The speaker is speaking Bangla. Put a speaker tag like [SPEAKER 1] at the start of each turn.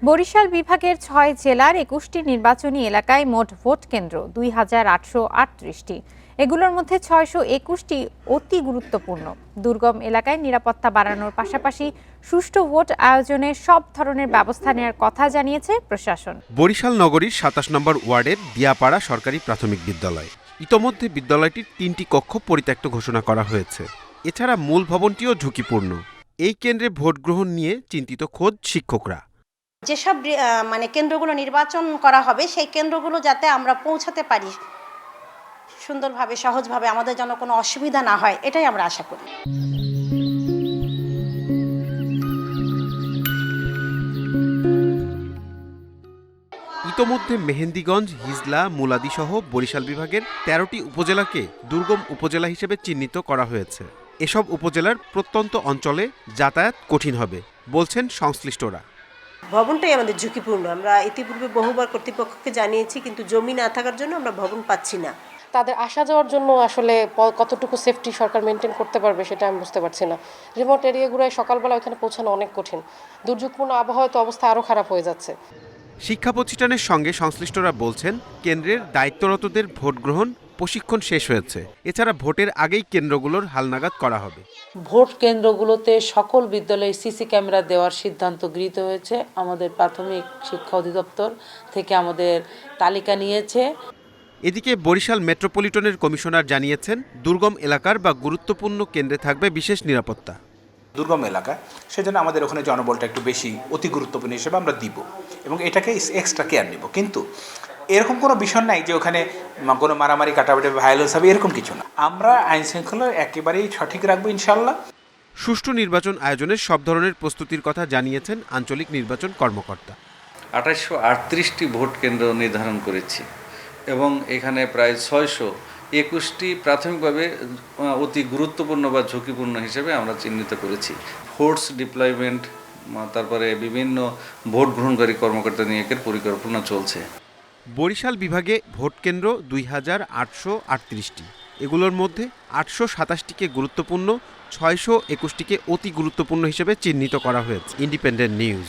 [SPEAKER 1] বরিশাল বিভাগের ৬ জেলার ২১টি নির্বাচনী এলাকায় মোট ভোট কেন্দ্র ২,৮৩৮টি। এগুলোর মধ্যে ৬২১টি অতি গুরুত্বপূর্ণ। দুর্গম এলাকায় নিরাপত্তা বাড়ানোর পাশাপাশি সুষ্ঠু ভোট আয়োজনে সব ধরনের ব্যবস্থা নেওয়ার কথা জানিয়েছে প্রশাসন।
[SPEAKER 2] বরিশাল নগরীর ২৭ নম্বর ওয়ার্ডের দিয়াপাড়া সরকারি প্রাথমিক বিদ্যালয়। ইতোমধ্যে বিদ্যালয়টির ৩টি কক্ষ পরিত্যক্ত ঘোষণা করা হয়েছে। এছাড়া মূল ভবনটিও ঝুঁকিপূর্ণ। এই কেন্দ্রে ভোট গ্রহণ নিয়ে চিন্তিত খোদ শিক্ষকরা।
[SPEAKER 3] যেসব কেন্দ্রগুলো নির্বাচন করা হবে সেই কেন্দ্রগুলো যাতে আমরা পৌঁছাতে পারি সুন্দরভাবে, সহজভাবে, আমাদের যেন কোনো অসুবিধা না হয়, এটাই আমরা আশা করি।
[SPEAKER 2] ইতোমধ্যে মেহেন্দিগঞ্জ, হিজলা, মুলাদি সহ বরিশাল বিভাগের ১৩টি উপজেলাকে দুর্গম উপজেলা হিসেবে চিহ্নিত করা হয়েছে। এসব উপজেলার প্রত্যন্ত অঞ্চলে যাতায়াত কঠিন হবে বলছেন সংশ্লিষ্টরা।
[SPEAKER 4] ভবনটাই আমাদের ঝুঁকিপূর্ণ। আমরা ইতিপূর্বে বহুবার কর্তৃপক্ষকে জানিয়েছি, কিন্তু জমি না থাকার জন্য আমরা ভবন পাচ্ছি না।
[SPEAKER 5] তাদের আসা যাওয়ার জন্য আসলে কতটুকু সেফটি সরকার মেনটেন করতে পারবে সেটা আমি বুঝতে পারছি না। রিমোট এরিয়াগুলোয় সকালবেলা ওখানে পৌঁছানো অনেক কঠিন। দুর্যোগপূর্ণ আবহাওয়ায় তো অবস্থা আরও খারাপ হয়ে যাচ্ছে।
[SPEAKER 2] শিক্ষা প্রতিষ্ঠানের সঙ্গে সংশ্লিষ্টরা বলছেন, কেন্দ্রের দায়িত্বরতদের ভোট গ্রহণ প্রশিক্ষণ শেষ হয়েছে। এছাড়া ভোটের আগেই কেন্দ্রগুলোর হালনাগাদ করা হবে।
[SPEAKER 6] ভোট কেন্দ্রগুলোতে সকল বিদ্যালয়ে সিসি ক্যামেরা দেওয়ার সিদ্ধান্ত গৃহীত হয়েছে। আমাদের প্রাথমিক শিক্ষা অধিদপ্তর থেকে আমাদের তালিকা নিয়েছে।
[SPEAKER 2] এদিকে বরিশাল মেট্রোপলিটনের কমিশনার জানিয়েছেন, দুর্গম এলাকার বা গুরুত্বপূর্ণ কেন্দ্রে থাকবে বিশেষ নিরাপত্তা।
[SPEAKER 7] দুর্গম এলাকা, সেজন্য আমাদের ওখানে জনবলটা একটু বেশি অতি গুরুত্বপূর্ণ হিসেবে আমরা দিব এবং এটাকে এক্সট্রা কেয়ার নেব। কিন্তু এরকম কোনো বিষয় নাই যে ওখানে কোনো মারামারি, কাটাকাটি, ভায়োলেন্স হবে, এরকম কিছু না। আমরা আইন শৃঙ্খলা একেবারেই সঠিক রাখবো ইনশাল্লাহ।
[SPEAKER 2] সুষ্ঠু নির্বাচন আয়োজনের সব ধরনের প্রস্তুতির কথা জানিয়েছেন আঞ্চলিক নির্বাচন কর্মকর্তা।
[SPEAKER 8] ২৮৩৮টি ভোট কেন্দ্র নির্ধারণ করেছি এবং এখানে প্রায় ৬২১টি প্রাথমিকভাবে অতি গুরুত্বপূর্ণ বা ঝুঁকিপূর্ণ হিসেবে আমরা চিহ্নিত করেছি। ফোর্স ডিপ্লয়মেন্ট, তারপরে বিভিন্ন ভোট গ্রহণকারী কর্মকর্তা নিয়োগের পরিকল্পনা চলছে।
[SPEAKER 2] বরিশাল বিভাগে ভোট কেন্দ্র ২,৮৩৮টি। এগুলোর মধ্যে ৮২৭টিকে গুরুত্বপূর্ণ, ৬২১টিকে অতি গুরুত্বপূর্ণ হিসেবে চিহ্নিত করা হয়েছে। Independent news.